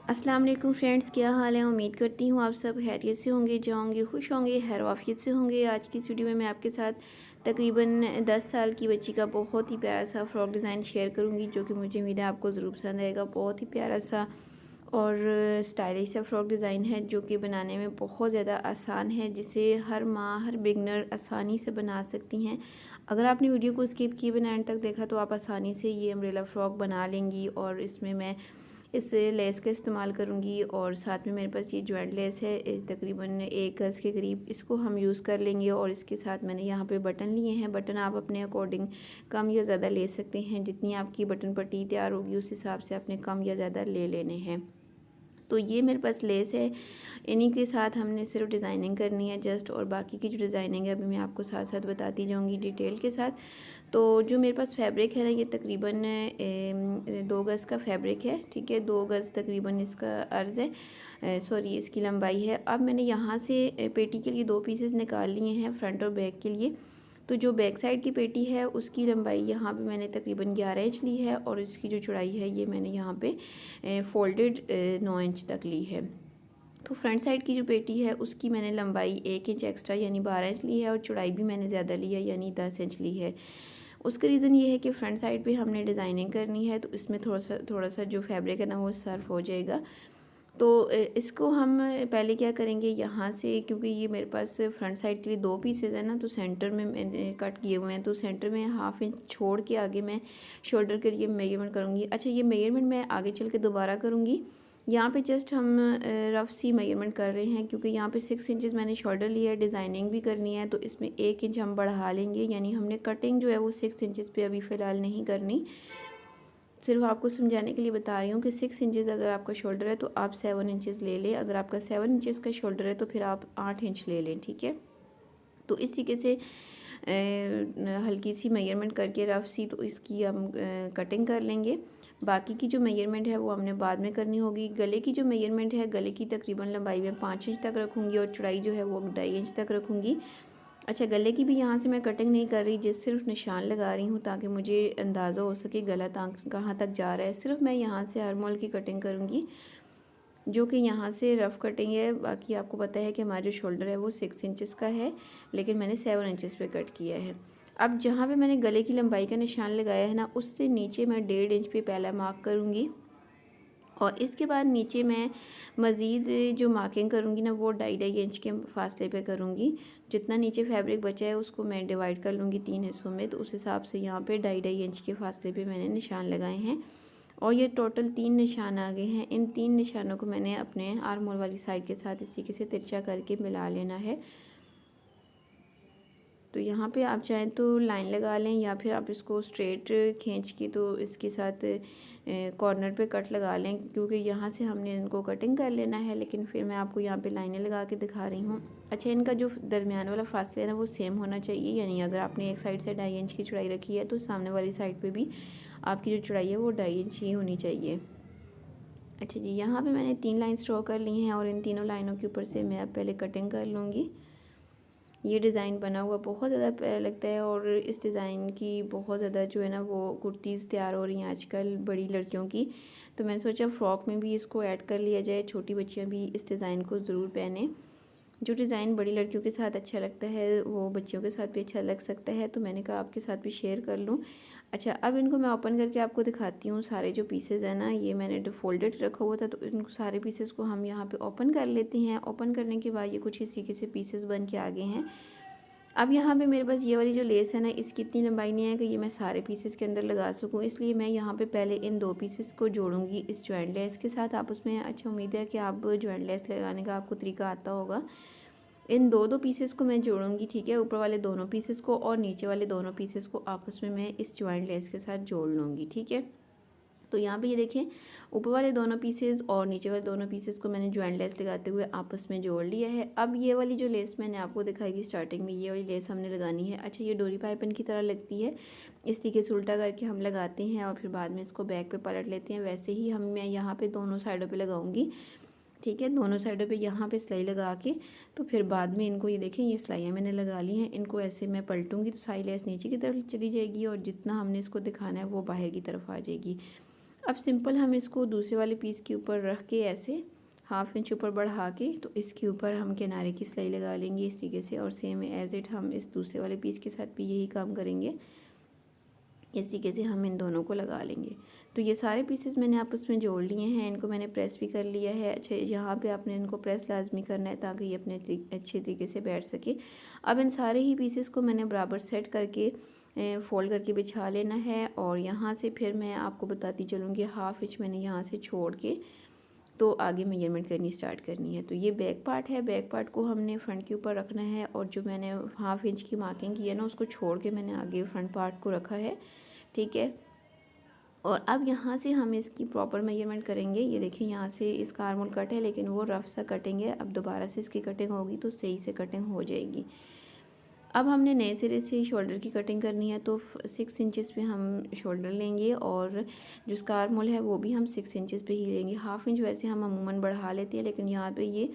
अस्सलाम वालेकुम फ्रेंड्स, क्या हाल है। उम्मीद करती हूँ आप सब खैरियत से होंगे, जाओगे खुश होंगे, खैर वाफियत से होंगे। आज की इस वीडियो में मैं आपके साथ तकरीबन 10 साल की बच्ची का बहुत ही प्यारा सा फ़्रॉक डिज़ाइन शेयर करूँगी, जो कि मुझे उम्मीद है आपको ज़रूर पसंद आएगा। बहुत ही प्यारा सा और स्टाइलिश सा फ़्रॉक डिज़ाइन है, जो कि बनाने में बहुत ज़्यादा आसान है, जिसे हर माँ हर बिगनर आसानी से बना सकती हैं। अगर आपने वीडियो को स्किप किए बिना एंड तक देखा तो आप आसानी से ये अम्ब्रेला फ़्रॉक बना लेंगी। और इसमें मैं इस लेस का इस्तेमाल करूँगी और साथ में मेरे पास ये जॉइंट लेस है, तकरीबन 1 गज़ के करीब, इसको हम यूज़ कर लेंगे। और इसके साथ मैंने यहाँ पे बटन लिए हैं। बटन आप अपने अकॉर्डिंग कम या ज़्यादा ले सकते हैं। जितनी आपकी बटन पट्टी तैयार होगी उस हिसाब से आपने कम या ज़्यादा ले लेने हैं। तो ये मेरे पास लेस है, इन्हीं के साथ हमने सिर्फ डिज़ाइनिंग करनी है जस्ट, और बाकी की जो डिज़ाइनिंग है अभी मैं आपको साथ साथ बताती जाऊँगी डिटेल के साथ। तो जो मेरे पास फैब्रिक है ना, ये तकरीबन 2 गज़ का फैब्रिक है, ठीक है। 2 गज़ तकरीबन इसका अर्ज़ है, सॉरी इसकी लंबाई है। अब मैंने यहाँ से पेटी के लिए 2 पीसेस निकाल लिए हैं, फ्रंट और बैक के लिए। तो जो बैक साइड की पेटी है उसकी लंबाई यहाँ पे मैंने तकरीबन 11 इंच ली है, और इसकी जो चौड़ाई है ये मैंने यहाँ पे फोल्डेड 9 इंच तक ली है। तो फ्रंट साइड की जो पेटी है उसकी मैंने लंबाई 1 इंच एक्स्ट्रा यानी 12 इंच ली है, और चौड़ाई भी मैंने ज़्यादा ली है यानी 10 इंच ली है। उसका रीज़न ये है कि फ्रंट साइड पे हमने डिज़ाइनिंग करनी है, तो इसमें थोड़ा सा जो फैब्रिक है ना वो सर्व हो जाएगा। तो इसको हम पहले क्या करेंगे, यहाँ से, क्योंकि ये मेरे पास फ्रंट साइड के लिए 2 पीसेज है ना, तो सेंटर में मैंने कट किए हुए हैं, तो सेंटर में हाफ इंच छोड़ के आगे मैं शोल्डर के लिए मेजरमेंट करूँगी। अच्छा, ये मेजरमेंट मैं आगे चल के दोबारा करूँगी। यहाँ पे जस्ट हम रफ सी मेजरमेंट कर रहे हैं, क्योंकि यहाँ पे 6 इंचेस मैंने शोल्डर लिया है, डिज़ाइनिंग भी करनी है, तो इसमें 1 इंच हम बढ़ा लेंगे। यानी हमने कटिंग जो है वो 6 इंचेस पे अभी फ़िलहाल नहीं करनी। सिर्फ आपको समझाने के लिए बता रही हूँ कि 6 इंचेस अगर आपका शोल्डर है तो आप 7 इंचेस ले लें। अगर आपका 7 इंचेस का शोल्डर है तो फिर आप 8 इंच ले लें, ठीक है। तो इस तरीके से हल्की सी मेजरमेंट करके रफ सी, तो इसकी हम कटिंग कर लेंगे। बाकी की जो मेजरमेंट है वो हमने बाद में करनी होगी। गले की जो मेजरमेंट है, गले की तकरीबन लंबाई में 5 इंच तक रखूँगी, और चौड़ाई जो है वो 2.5 इंच तक रखूँगी। अच्छा, गले की भी यहाँ से मैं कटिंग नहीं कर रही, जिस सिर्फ निशान लगा रही हूँ ताकि मुझे अंदाज़ा हो सके गला कहाँ तक जा रहा है। सिर्फ मैं यहाँ से आर्म होल की कटिंग करूँगी, जो कि यहाँ से रफ़ कटिंग है। बाकी आपको पता है कि हमारा जो शोल्डर है वो 6 इंचेस का है, लेकिन मैंने 7 इंचेस पे कट किया है। अब जहाँ पे मैंने गले की लंबाई का निशान लगाया है ना, उससे नीचे मैं 1.5 इंच पे पहला मार्क करूँगी, और इसके बाद नीचे मैं मज़ीद जो मार्किंग करूँगी ना वो 2.5 इंच के फासले पे करूँगी। जितना नीचे फैब्रिक बचा है उसको मैं डिवाइड कर लूँगी 3 हिस्सों में, तो उस हिसाब से यहाँ पे 2.5 इंच के फासले पे मैंने निशान लगाए हैं। और ये टोटल 3 निशान आ गए हैं। इन 3 निशानों को मैंने अपने आर्म होल वाली साइड के साथ इसी के से तिरछा करके मिला लेना है। तो यहाँ पे आप चाहें तो लाइन लगा लें, या फिर आप इसको स्ट्रेट खींच के तो इसके साथ कॉर्नर पे कट लगा लें, क्योंकि यहाँ से हमने इनको कटिंग कर लेना है। लेकिन फिर मैं आपको यहाँ पे लाइनें लगा के दिखा रही हूँ। अच्छा, इनका जो दरमियान वाला फासला है ना वो सेम होना चाहिए, यानी अगर आपने एक साइड से 2.5 इंच की चौड़ाई रखी है तो सामने वाली साइड पर भी आपकी जो चौड़ाई है वो 2.5 इंच ही होनी चाहिए। अच्छा जी, यहाँ पे मैंने 3 लाइन ड्रॉ कर ली हैं, और इन तीनों लाइनों के ऊपर से मैं अब पहले कटिंग कर लूँगी। ये डिज़ाइन बना हुआ बहुत ज़्यादा प्यारा लगता है, और इस डिज़ाइन की बहुत ज़्यादा जो है ना वो कुर्तीज़ तैयार हो रही हैं आजकल बड़ी लड़कियों की। तो मैंने सोचा फ़्रॉक में भी इसको ऐड कर लिया जाए, छोटी बच्चियाँ भी इस डिज़ाइन को ज़रूर पहने। जो डिज़ाइन बड़ी लड़कियों के साथ अच्छा लगता है वो बच्चियों के साथ भी अच्छा लग सकता है, तो मैंने कहा आपके साथ भी शेयर कर लूँ। अच्छा, अब इनको मैं ओपन करके आपको दिखाती हूँ। सारे जो पीसेज हैं ना, ये मैंने फोल्डेड रखा हुआ था, तो इनको सारे पीसेस को हम यहाँ पे ओपन कर लेते हैं। ओपन करने के बाद ये कुछ इस तरीके से पीसेस बन के आ गए हैं। अब यहाँ पे मेरे पास ये वाली जो लेस है ना, इसकी इतनी लंबाई नहीं है कि ये मैं सारे पीसेस के अंदर लगा सकूँ, इसलिए मैं यहाँ पे पहले इन 2 पीसेस को जोड़ूंगी इस जॉइंट लेस के साथ। आप उसमें, अच्छा उम्मीद है कि आप जॉइंट लेस लगाने का आपको तरीका आता होगा। इन दो पीसेस को मैं जोड़ूंगी, ठीक है। ऊपर वाले दोनों पीसेस को और नीचे वाले दोनों पीसेस को आपस में मैं इस जॉइंट लेस के साथ जोड़ लूँगी, ठीक है। तो यहाँ पे ये देखें, ऊपर वाले दोनों पीसेस और नीचे वाले दोनों पीसेस को मैंने जॉइंट लेस लगाते हुए आपस में जोड़ लिया है। अब ये वाली जो लेस मैंने आपको दिखाई थी स्टार्टिंग में, ये वाली लेस हमने लगानी है। अच्छा, ये डोरी पाइपिंग की तरह लगती है, इस तरीके से उल्टा करके हम लगाते हैं और फिर बाद में इसको बैक पे पलट लेते हैं। वैसे ही मैं यहाँ पे दोनों साइडों पे लगाऊंगी, ठीक है। दोनों साइडों पे यहाँ पे सिलाई लगा के, तो फिर बाद में इनको, ये देखें ये सिलाइयाँ मैंने लगा ली हैं, इनको ऐसे मैं पलटूंगी तो सारी लेस नीचे की तरफ चली जाएगी, और जितना हमने इसको दिखाना है वो बाहर की तरफ आ जाएगी। अब सिंपल हम इसको दूसरे वाले पीस के ऊपर रख के ऐसे 1/2 इंच ऊपर बढ़ा के तो इसके ऊपर हम किनारे की सिलाई लगा लेंगे इस तरीके से। और सेम एज इट हम इस दूसरे वाले पीस के साथ भी यही काम करेंगे। इस तरीके से हम इन दोनों को लगा लेंगे। तो ये सारे पीसेस मैंने आपस में जोड़ लिए हैं, इनको मैंने प्रेस भी कर लिया है। अच्छा, यहाँ पे आपने इनको प्रेस लाजमी करना है ताकि ये अपने अच्छे तरीके से बैठ सके। अब इन सारे ही पीसेस को मैंने बराबर सेट करके फ़ोल्ड करके बिछा लेना है। और यहाँ से फिर मैं आपको बताती चलूँगी 1/2 इंच मैंने यहाँ से छोड़ के तो आगे मेजरमेंट करनी स्टार्ट करनी है। तो ये बैक पार्ट है, बैक पार्ट को हमने फ्रंट के ऊपर रखना है और जो मैंने 1/2 इंच की मार्किंग की है ना उसको छोड़ के मैंने आगे फ्रंट पार्ट को रखा है, ठीक है। और अब यहाँ से हम इसकी प्रॉपर मेजरमेंट करेंगे। ये देखिए यहाँ से इसका आर्मोल कट है लेकिन वो रफ सा कटिंग है। अब दोबारा से इसकी कटिंग होगी तो सही से कटिंग हो जाएगी। अब हमने नए सिरे से शोल्डर की कटिंग करनी है तो 6 इंचेस पे हम शोल्डर लेंगे और जो इसका आर्मोल है वो भी हम 6 इंचेस पे ही लेंगे। 1/2 इंच वैसे हम अमूमन बढ़ा लेते हैं लेकिन यहाँ पे ये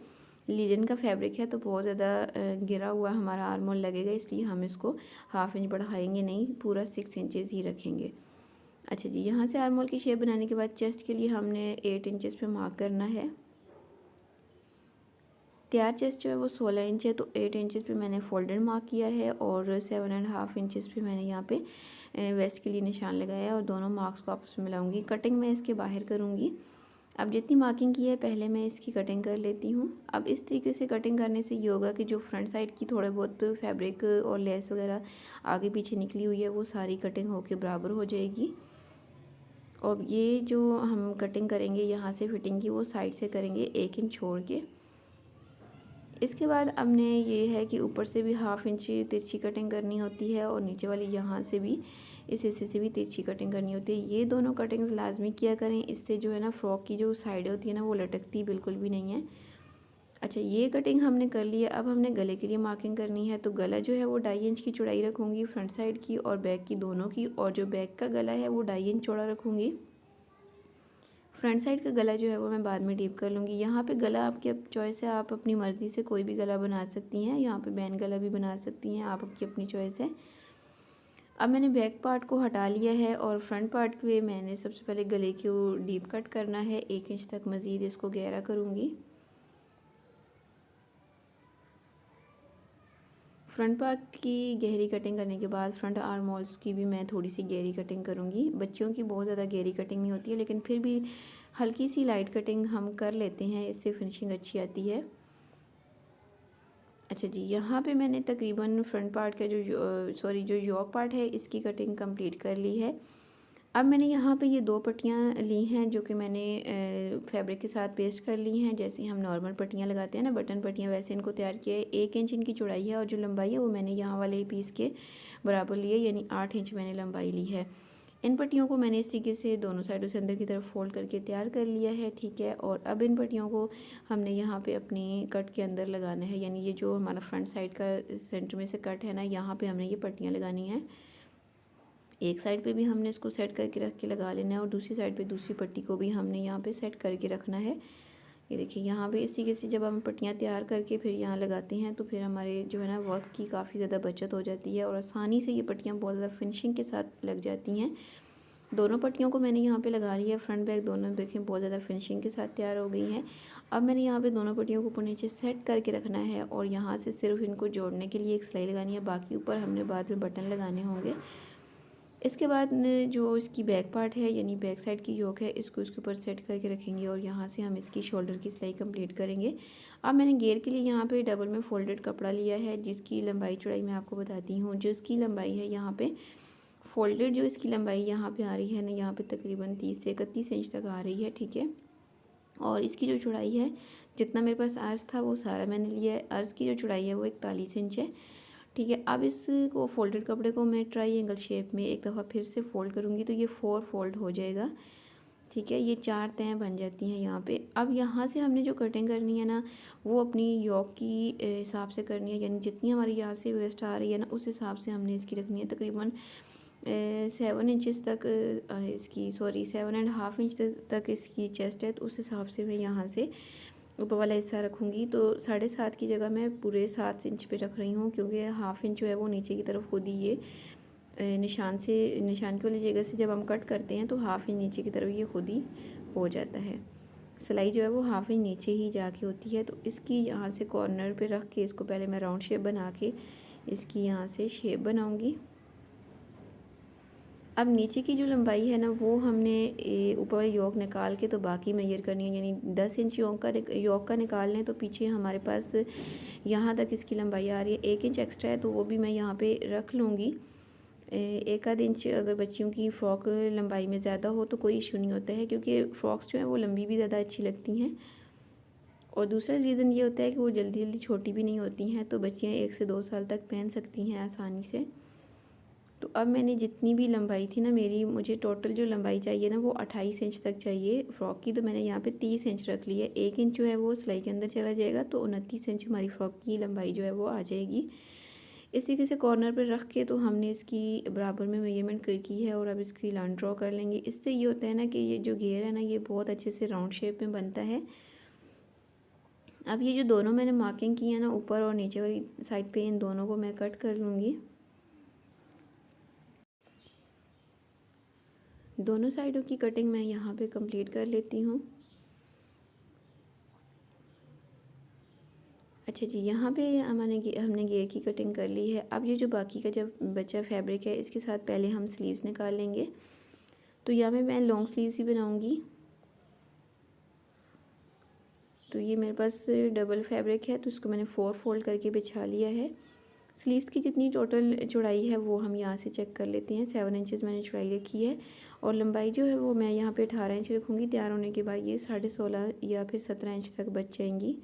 लिनन का फैब्रिक है तो बहुत ज़्यादा गिरा हुआ हमारा आर्मोल लगेगा, इसलिए हम इसको 1/2 इंच बढ़ाएंगे नहीं, पूरा 6 इंचेस ही रखेंगे। अच्छा जी, यहाँ से आर्मोल की शेप बनाने के बाद चेस्ट के लिए हमने 8 इंचेस पे मार्क करना है। तैयार चेस्ट जो है वो 16 इंच है तो 8 इंचेस पे मैंने फोल्डेड मार्क किया है और 7.5 इंचेस पे मैंने यहाँ पे वेस्ट के लिए निशान लगाया है और दोनों मार्क्स को आपस में मिलाऊंगी। कटिंग मैं इसके बाहर करूँगी। अब जितनी मार्किंग की है पहले मैं इसकी कटिंग कर लेती हूँ। अब इस तरीके से कटिंग करने से ये होगा कि जो फ्रंट साइड की थोड़े बहुत फैब्रिक और लेस वगैरह आगे पीछे निकली हुई है वो सारी कटिंग होके बराबर हो जाएगी। और ये जो हम कटिंग करेंगे यहाँ से फिटिंग की वो साइड से करेंगे 1 इंच छोड़ के। इसके बाद हमने ये है कि ऊपर से भी 1/2 इंच तिरछी कटिंग करनी होती है और नीचे वाली यहाँ से भी इस हिस्से से भी तिरछी कटिंग करनी होती है। ये दोनों कटिंग्स लाजमी किया करें, इससे जो है ना फ्रॉक की जो साइड होती है ना वो लटकती बिल्कुल भी नहीं है। अच्छा, ये कटिंग हमने कर ली है। अब हमने गले के लिए मार्किंग करनी है तो गला जो है वो 2.5 इंच की चौड़ाई रखूँगी फ्रंट साइड की और बैक की दोनों की, और जो बैक का गला है वो 2.5 इंच चौड़ा रखूँगी। फ्रंट साइड का गला जो है वो मैं बाद में डीप कर लूँगी। यहाँ पे गला आपकी चॉइस है, आप अपनी मर्ज़ी से कोई भी गला बना सकती हैं। यहाँ पे बैन गला भी बना सकती हैं, आप आपकी अपनी चॉइस है। अब मैंने बैक पार्ट को हटा लिया है और फ्रंट पार्ट पे मैंने सबसे पहले गले को डीप कट करना है 1 इंच तक, मज़ीद इसको गहरा करूँगी। फ्रंट पार्ट की गहरी कटिंग करने के बाद फ्रंट आर्म होल्स की भी मैं थोड़ी सी गहरी कटिंग करूँगी। बच्चियों की बहुत ज़्यादा गहरी कटिंग नहीं होती है लेकिन फिर भी हल्की सी लाइट कटिंग हम कर लेते हैं, इससे फिनिशिंग अच्छी आती है। अच्छा जी, यहाँ पे मैंने तकरीबन फ्रंट पार्ट का जो योक पार्ट है इसकी कटिंग कंप्लीट कर ली है। अब मैंने यहाँ पे ये 2 पट्टियाँ ली हैं जो कि मैंने फैब्रिक के साथ पेस्ट कर ली हैं। जैसे हम नॉर्मल पट्टियाँ लगाते हैं ना, बटन पट्टियाँ, वैसे इनको तैयार किया है। 1 इंच इनकी चौड़ाई है और जो लंबाई है वो मैंने यहाँ वाले पीस के बराबर ली है, यानी 8 इंच मैंने लंबाई ली है। इन पट्टियों को मैंने इस तरीके से दोनों साइडों से अंदर की तरफ फोल्ड करके तैयार कर लिया है, ठीक है। और अब इन पट्टियों को हमने यहाँ पे अपनी कट के अंदर लगाना है, यानी ये जो हमारा फ्रंट साइड का सेंटर में से कट है ना, यहाँ पे हमने ये पट्टियाँ लगानी है। एक साइड पे भी हमने इसको सेट करके रख के लगा लेना है और दूसरी साइड पे दूसरी पट्टी को भी हमने यहाँ पे सेट करके रखना है। ये देखिए यहाँ पे इस तरीके से जब हम पट्टियाँ तैयार करके फिर यहाँ लगाते हैं तो फिर हमारे जो है ना वक्त की काफ़ी ज़्यादा बचत हो जाती है और आसानी से ये पट्टियाँ बहुत ज़्यादा फिनिशिंग के साथ लग जाती हैं। दोनों पट्टियों को मैंने यहाँ पे लगा लिया, फ्रंट बैक दोनों देखें बहुत ज़्यादा फिनिशिंग के साथ तैयार हो गई हैं। अब मैंने यहाँ पे दोनों पट्टियों को ऊपर नीचे सेट करके रखना है और यहाँ से सिर्फ इनको जोड़ने के लिए एक सिलाई लगानी है, बाकी ऊपर हमने बाद में बटन लगाने होंगे। इसके बाद जो इसकी बैक पार्ट है यानी बैक साइड की योक है, इसको इसके ऊपर सेट करके रखेंगे और यहाँ से हम इसकी शोल्डर की सिलाई कंप्लीट करेंगे। अब मैंने घेर के लिए यहाँ पे डबल में फोल्डेड कपड़ा लिया है जिसकी लंबाई चौड़ाई मैं आपको बताती हूँ। जो इसकी लंबाई है यहाँ पे फोल्डेड, जो इसकी लंबाई यहाँ पे आ रही है ना, यहाँ पे तकरीबन 30 से 31 इंच तक आ रही है, ठीक है। और इसकी जो चौड़ाई है, जितना मेरे पास अर्ज़ था वो सारा मैंने लिया है। अर्ज़ की जो चौड़ाई है वो 41 इंच है, ठीक है। अब इसको फोल्डेड कपड़े को मैं ट्रायंगल शेप में एक दफ़ा फिर से फोल्ड करूँगी तो ये 4 फोल्ड हो जाएगा, ठीक है। ये 4 तह बन जाती हैं यहाँ पे। अब यहाँ से हमने जो कटिंग करनी है ना वो अपनी योक की हिसाब से करनी है, यानी जितनी हमारी यहाँ से वेस्ट आ रही है ना उस हिसाब से हमने इसकी रखनी है। तकरीबन 7 इंचज़ तक इसकी 7.5 इंच तक इसकी चेस्ट है, तो उस हिसाब से मैं यहाँ से ऊपर वाला हिस्सा रखूँगी। तो 7.5 की जगह मैं पूरे 7 इंच पे रख रही हूँ क्योंकि 1/2 इंच जो है वो नीचे की तरफ खुद ही ये निशान की वाली जगह से जब हम कट करते हैं तो हाफ इंच नीचे की तरफ ये खुद ही हो जाता है। सिलाई जो है वो हाफ इंच नीचे ही जाके होती है। तो इसकी यहाँ से कॉर्नर पे रख के इसको पहले मैं राउंड शेप बना के इसकी यहाँ से शेप बनाऊंगी। अब नीचे की जो लंबाई है ना वो हमने ऊपर योक निकाल के तो बाकी मेजर करनी है, यानी 10 इंच योक का निकाल लें तो पीछे हमारे पास यहाँ तक इसकी लंबाई आ रही है। 1 इंच एक्स्ट्रा है तो वो भी मैं यहाँ पे रख लूँगी। 1 आध इंच अगर बच्चियों की फ़्रॉक लंबाई में ज़्यादा हो तो कोई इशू नहीं होता है, क्योंकि फ़्रॉक्स जो हैं वो लंबी भी ज़्यादा अच्छी लगती हैं। और दूसरा रीज़न ये होता है कि वो जल्दी जल्दी छोटी भी नहीं होती हैं, तो बच्चियाँ 1 से 2 साल तक पहन सकती हैं आसानी से। तो अब मैंने जितनी भी लंबाई थी ना मेरी, मुझे टोटल जो लंबाई चाहिए ना वो 28 इंच तक चाहिए फ़्रॉक की, तो मैंने यहाँ पे 30 इंच रख ली है। 1 इंच जो है वो सिलाई के अंदर चला जाएगा, तो 29 इंच हमारी फ़्रॉक की लंबाई जो है वो आ जाएगी। इस तरीके से कॉर्नर पर रख के तो हमने इसकी बराबर में मेजरमेंट की है और अब इसकी लाइन ड्रॉ कर लेंगे। इससे ये होता है ना कि ये जो घेर है ना ये बहुत अच्छे से राउंड शेप में बनता है। अब ये जो दोनों मैंने मार्किंग की है ना ऊपर और नीचे वाली साइड पे, इन दोनों को मैं कट कर लूँगी। दोनों साइडों की कटिंग मैं यहाँ पे कंप्लीट कर लेती हूँ। अच्छा जी, यहाँ पे हमने घेर की कटिंग कर ली है। अब ये जो बाकी का जब बचा फैब्रिक है इसके साथ पहले हम स्लीव्स निकाल लेंगे। तो यहाँ पे मैं लॉन्ग स्लीव्स ही बनाऊँगी। तो ये मेरे पास डबल फैब्रिक है तो इसको मैंने 4 फोल्ड करके बिछा लिया है। स्लीव्स की जितनी टोटल चौड़ाई है वो हम यहाँ से चेक कर लेते हैं। 7 इंचेस मैंने चौड़ाई रखी है और लंबाई जो है वो मैं यहाँ पे 18 इंच रखूँगी। तैयार होने के बाद ये 16.5 या फिर 17 इंच तक बच जाएंगी।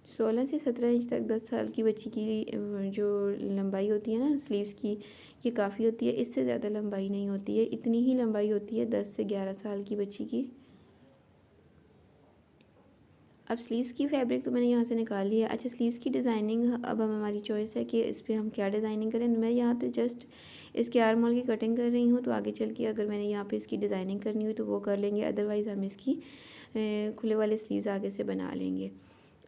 16 से 17 इंच तक 10 साल की बच्ची की जो लंबाई होती है ना स्लीव्स की, ये काफ़ी होती है। इससे ज़्यादा लंबाई नहीं होती है, इतनी ही लंबाई होती है 10 से 11 साल की बच्ची की। अब स्लीव्स की फैब्रिक तो मैंने यहाँ से निकाल लिया। अच्छा, स्लीव्स की डिज़ाइनिंग अब हमारी चॉइस है कि इस पर हम क्या डिज़ाइनिंग करें। मैं यहाँ पे जस्ट इसके आर्म होल की कटिंग कर रही हूँ, तो आगे चल के अगर मैंने यहाँ पे इसकी डिज़ाइनिंग करनी हुई तो वो कर लेंगे, अदरवाइज़ हम इसकी खुले वाले स्लीव्स आगे से बना लेंगे।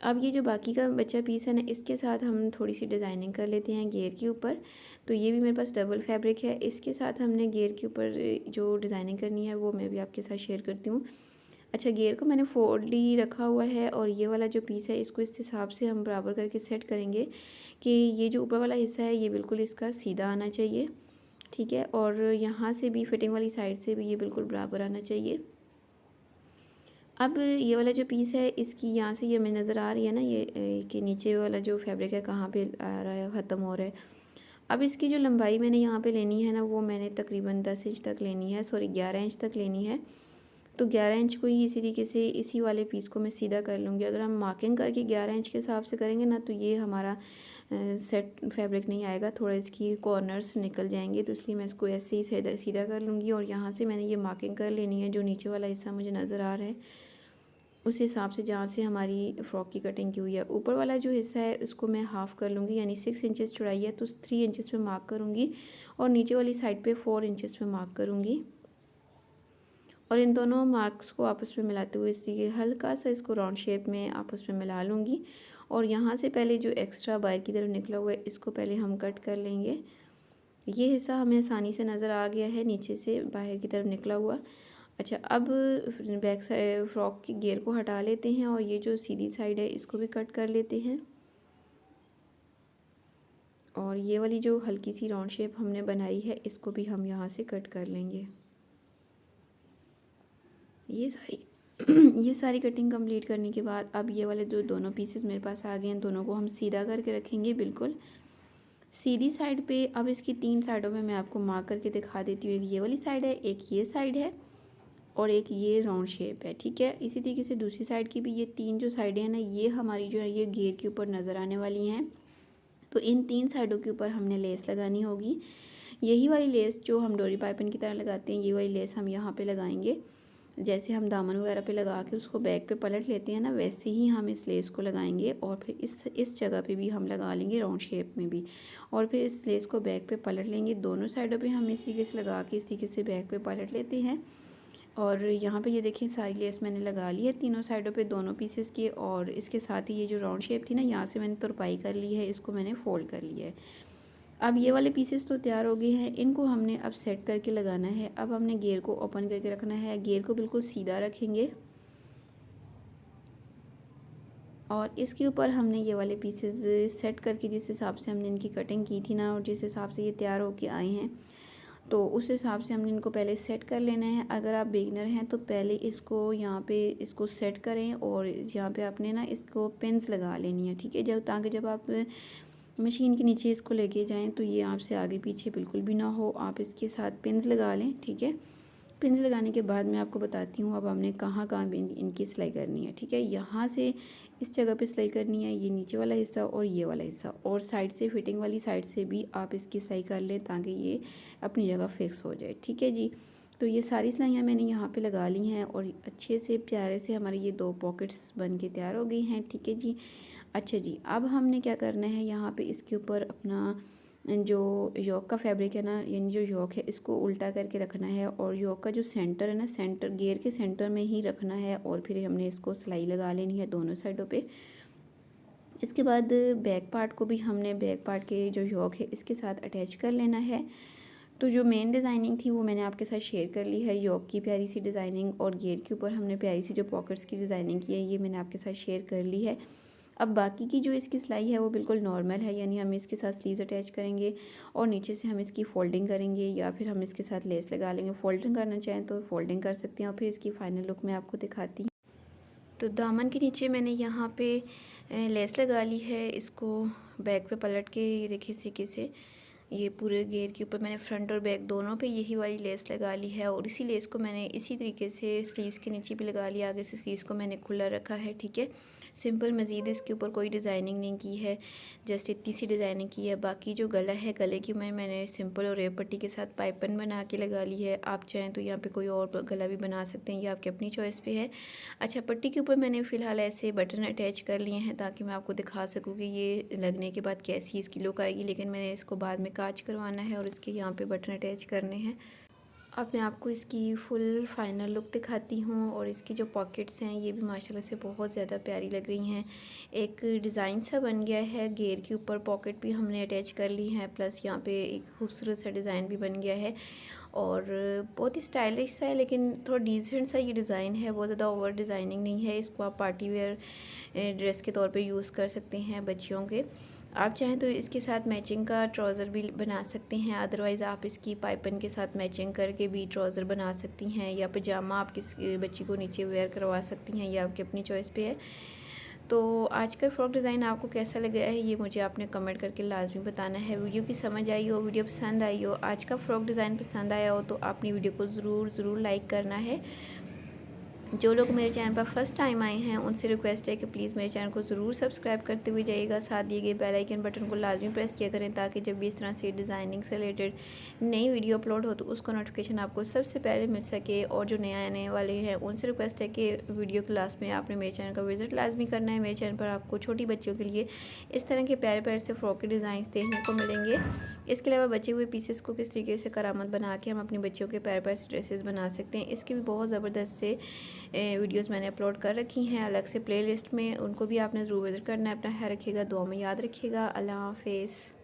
अब ये जो बाकी का बचा पीस है ना इसके साथ हम थोड़ी सी डिज़ाइनिंग कर लेते हैं घेर के ऊपर। तो ये भी मेरे पास डबल फैब्रिक है, इसके साथ हमने घेर के ऊपर जो डिज़ाइनिंग करनी है वो मैं भी आपके साथ शेयर करती हूँ। अच्छा, घेर को मैंने फोल्ड ही रखा हुआ है और ये वाला जो पीस है इसको इस हिसाब से हम बराबर करके सेट करेंगे कि ये जो ऊपर वाला हिस्सा है ये बिल्कुल इसका सीधा आना चाहिए, ठीक है। और यहाँ से भी फिटिंग वाली साइड से भी ये बिल्कुल बराबर आना चाहिए। अब ये वाला जो पीस है इसकी यहाँ से ये हमें नज़र आ रही है ना ये कि नीचे वाला जो फैब्रिक है कहाँ पे आ रहा है, ख़त्म हो रहा है। अब इसकी जो लंबाई मैंने यहाँ पे लेनी है ना वो मैंने तकरीबन 10 इंच तक लेनी है, सॉरी 11 इंच तक लेनी है। तो 11 इंच को ही इसी तरीके से इसी वाले पीस को मैं सीधा कर लूँगी। अगर हम मार्किंग करके 11 इंच के हिसाब से करेंगे ना तो ये हमारा सेट फैब्रिक नहीं आएगा, थोड़ा इसकी कॉर्नर्स निकल जाएंगे। तो इसलिए मैं इसको ऐसे ही सीधा कर लूँगी और यहाँ से मैंने ये मार्किंग कर लेनी है। जो नीचे वाला हिस्सा मुझे नज़र आ रहा है उस हिसाब से जहाँ से हमारी फ़्रॉक की कटिंग की हुई है। ऊपर वाला जो हिस्सा है उसको मैं हाफ़ कर लूँगी, यानी 6 इंचेस चौड़ाई है तो 3 इंचेस पे मार्क करूँगी और नीचे वाली साइड पे 4 इंचेस पे मार्क करूँगी। और इन दोनों मार्क्स को आपस में मिलाते हुए इसी हल्का सा इसको राउंड शेप में आपस में मिला लूँगी। और यहाँ से पहले जो एक्स्ट्रा बाहर की तरफ निकला हुआ है इसको पहले हम कट कर लेंगे। ये हिस्सा हमें आसानी से नज़र आ गया है नीचे से बाहर की तरफ निकला हुआ। अच्छा, अब बैक साइड फ्रॉक की घेर को हटा लेते हैं और ये जो सीधी साइड है इसको भी कट कर लेते हैं। और ये वाली जो हल्की सी राउंड शेप हमने बनाई है इसको भी हम यहाँ से कट कर लेंगे। ये सारी कटिंग कंप्लीट करने के बाद अब ये वाले जो दोनों पीसेस मेरे पास आ गए हैं दोनों को हम सीधा करके रखेंगे बिल्कुल सीधी साइड पे। अब इसकी 3 साइडों में मैं आपको मार्क करके दिखा देती हूँ। एक ये वाली साइड है, एक ये साइड है और एक ये राउंड शेप है, ठीक है। इसी तरीके से दूसरी साइड की भी ये 3 जो साइडें हैं ना ये हमारी जो है ये घेर के ऊपर नज़र आने वाली हैं। तो इन 3 साइडों के ऊपर हमने लेस लगानी होगी। यही वाली लेस जो हम डोरी पाइपिंग की तरह लगाते हैं ये वाली लेस हम यहाँ पे लगाएंगे। जैसे हम दामन वगैरह पे लगा के उसको बैक पे पलट लेते हैं ना वैसे ही हम इस लेस को लगाएंगे और फिर इस जगह पे भी हम लगा लेंगे राउंड शेप में भी। और फिर इस लेस को बैक पे पलट लेंगे। दोनों साइडों पे हम इस तरीके से लगा के इस तरीके से बैक पे पलट लेते हैं। और यहाँ पे ये देखें सारी लेस मैंने लगा ली है तीनों साइडों पे दोनों पीसेस के। और इसके साथ ही ये जो राउंड शेप थी ना यहाँ से मैंने तुरपाई कर ली है, इसको मैंने फोल्ड कर लिया है। अब ये वाले पीसेस तो तैयार हो गए हैं, इनको हमने अब सेट करके लगाना है। अब हमने घेर को ओपन करके रखना है, घेर को बिल्कुल सीधा रखेंगे और इसके ऊपर हमने ये वाले पीसेस सेट करके जिस हिसाब से हमने इनकी कटिंग की थी ना और जिस हिसाब से ये तैयार होके आए हैं तो उस हिसाब से हमने इनको पहले सेट कर लेना है। अगर आप बिगिनर हैं तो पहले इसको यहाँ पे इसको सेट करें और यहाँ पे आपने ना इसको पिन्स लगा लेनी है, ठीक है, जब ताकि जब आप मशीन के नीचे इसको लेके जाएं तो ये आपसे आगे पीछे बिल्कुल भी ना हो। आप इसके साथ पिन्स लगा लें, ठीक है। पिन्स लगाने के बाद मैं आपको बताती हूँ अब हमने कहाँ कहाँ पे इनकी सिलाई करनी है, ठीक है। यहाँ से इस जगह पे सिलाई करनी है, ये नीचे वाला हिस्सा और ये वाला हिस्सा, और साइड से फिटिंग वाली साइड से भी आप इसकी सिलाई कर लें ताकि ये अपनी जगह फिक्स हो जाए, ठीक है जी। तो ये सारी सिलाइयाँ मैंने यहाँ पे लगा ली हैं और अच्छे से प्यारे से हमारे ये 2 पॉकेट्स बन के तैयार हो गई हैं, ठीक है जी। अच्छा जी, अब हमने क्या करना है, यहाँ पे इसके ऊपर अपना जो योक का फैब्रिक है ना, यानी जो योक है इसको उल्टा करके रखना है और योक का जो सेंटर है ना, सेंटर घेर के सेंटर में ही रखना है और फिर हमने इसको सिलाई लगा लेनी है दोनों साइडों पे। इसके बाद बैक पार्ट को भी हमने बैक पार्ट के जो योक है इसके साथ अटैच कर लेना है। तो जो मेन डिज़ाइनिंग थी वो मैंने आपके साथ शेयर कर ली है, योक की प्यारी सी डिज़ाइनिंग और घेर के ऊपर हमने प्यारी सी जो पॉकेट्स की डिज़ाइनिंग की है ये मैंने आपके साथ शेयर कर ली है। अब बाकी की जो इसकी सिलाई है वो बिल्कुल नॉर्मल है, यानी हम इसके साथ स्लीव्स अटैच करेंगे और नीचे से हम इसकी फ़ोल्डिंग करेंगे या फिर हम इसके साथ लेस लगा लेंगे। फ़ोल्डिंग करना चाहें तो फ़ोल्डिंग कर सकते हैं और फिर इसकी फ़ाइनल लुक मैं आपको दिखाती हूँ। तो दामन के नीचे मैंने यहाँ पे लेस लगा ली है, इसको बैक पे पलट के ये देखिए इस तरीके से ये पूरे घेर के ऊपर मैंने फ्रंट और बैक दोनों पे यही वाली लेस लगा ली है और इसी लेस को मैंने इसी तरीके से स्लीव्स के नीचे भी लगा लिया। आगे से स्लीव्स को मैंने खुला रखा है, ठीक है, सिंपल। मज़ीद इसके ऊपर कोई डिज़ाइनिंग नहीं की है, जस्ट इतनी सी डिज़ाइनिंग की है। बाकी जो गला है, गले की मैंने सिंपल और रेब पट्टी के साथ पाइपन बना के लगा ली है। आप चाहें तो यहाँ पे कोई और गला भी बना सकते हैं, ये आपकी अपनी चॉइस पे है। अच्छा, पट्टी के ऊपर मैंने फ़िलहाल ऐसे बटन अटैच कर लिए हैं ताकि मैं आपको दिखा सकूँ कि ये लगने के बाद कैसी इसकी लुक आएगी, लेकिन मैंने इसको बाद में काज करवाना है और इसके यहाँ पे बटन अटैच करने हैं। अब मैं आपको इसकी फुल फाइनल लुक दिखाती हूँ और इसकी जो पॉकेट्स हैं ये भी माशाल्लाह से बहुत ज़्यादा प्यारी लग रही हैं। एक डिज़ाइन सा बन गया है, घेर के ऊपर पॉकेट भी हमने अटैच कर ली हैं, प्लस यहाँ पे एक खूबसूरत सा डिज़ाइन भी बन गया है और बहुत ही स्टाइलिश सा है, लेकिन थोड़ा डिसेंट सा ये डिज़ाइन है, बहुत ज़्यादा ओवर डिज़ाइनिंग नहीं है। इसको आप पार्टी वेयर ड्रेस के तौर पे यूज़ कर सकते हैं बच्चियों के। आप चाहें तो इसके साथ मैचिंग का ट्राउज़र भी बना सकते हैं, अदरवाइज़ आप इसकी पाइपन के साथ मैचिंग करके भी ट्राउज़र बना सकती हैं या पजामा आप किस बच्ची को नीचे वेयर करवा सकती हैं, ये आपकी अपनी चॉइस पे है। तो आज का फ्रॉक डिज़ाइन आपको कैसा लगा है ये मुझे आपने कमेंट करके लाजमी बताना है। वीडियो की समझ आई हो, वीडियो पसंद आई हो, आज का फ्रॉक डिज़ाइन पसंद आया हो तो आपने वीडियो को ज़रूर लाइक करना है। जो लोग मेरे चैनल पर फर्स्ट टाइम आए हैं उनसे रिक्वेस्ट है कि प्लीज़ मेरे चैनल को ज़रूर सब्सक्राइब करते हुए जाइएगा, साथ दिए गए बेल आइकन बटन को लाजमी प्रेस किया करें ताकि जब भी इस तरह से डिज़ाइनिंग से रिलेटेड नई वीडियो अपलोड हो तो उसका नोटिफिकेशन आपको सबसे पहले मिल सके। और जो नए आने वाले हैं उनसे रिक्वेस्ट है कि वीडियो के लास्ट में आपने मेरे चैनल का विज़िट लाजमी करना है। मेरे चैनल पर आपको छोटी बच्चियों के लिए इस तरह के प्यारे प्यारे से फ्रॉक के डिज़ाइन देखने को मिलेंगे। इसके अलावा बचे हुए पीसेस को किस तरीके से करामत बना के हम अपनी बच्चियों के प्यारे प्यारे से ड्रेसेस बना सकते हैं, इसकी भी बहुत ज़बरदस्त से वीडियोस मैंने अपलोड कर रखी हैं अलग से प्लेलिस्ट में, उनको भी आपने ज़रूर विज़िट करना है। अपना ख्याल रखिएगा, दुआ में याद रखिएगा। अल्लाह हाफ़िज़।